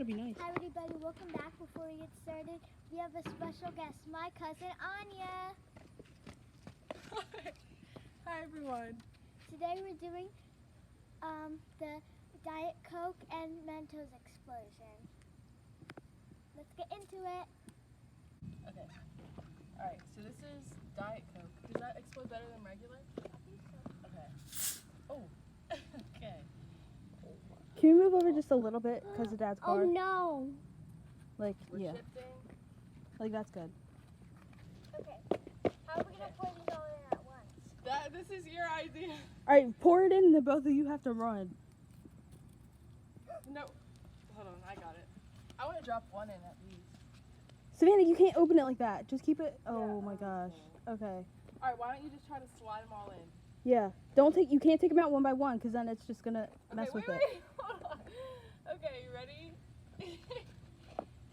That'd be nice. Hi everybody, welcome back. Before we get started, we have a special guest, my cousin Anya. Hi everyone. Today we're doing the Diet Coke and Mentos explosion. Let's get into it. Okay. Alright, so this is Diet Coke. Does that explode better than regular? I think so. Okay. Oh. Okay. Can you move over just a little bit because of Dad's car? Oh no. Like, We're yeah. shifting. Like, that's good. Okay. How are we gonna pour these all in at once? This is your idea. Alright, pour it in and then both of you have to run. No. Hold on, I got it. I want to drop one in at least. Savannah, you can't open it like that. Just keep it. Oh Yeah. my gosh. Okay. Alright, why don't you just try to slide them all in? Yeah. You can't take them out one by one because then it's just gonna mess with it. Wait. Hold on. Okay, you ready?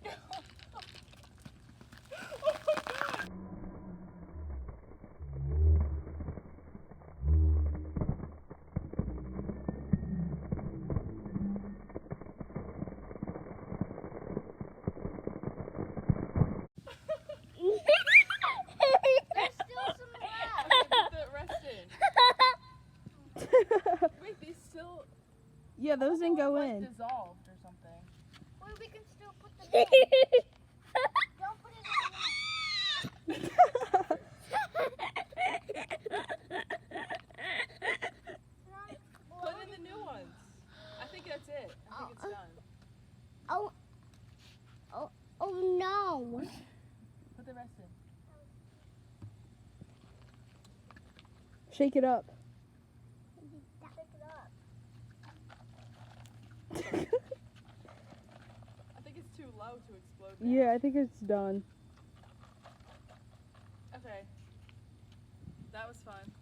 Go. Oh my god. There's still some left. Okay, put the rest in. Wait, these still... Yeah, those didn't go like in. dissolved or something. Wait, we can still put them in. Don't put it in the Put in the new ones. I think that's it. I think it's done. Oh no. Put the rest in. Shake it up. Pick it up. I think it's too low to explode now. Yeah, I think it's done. Okay. That was fun.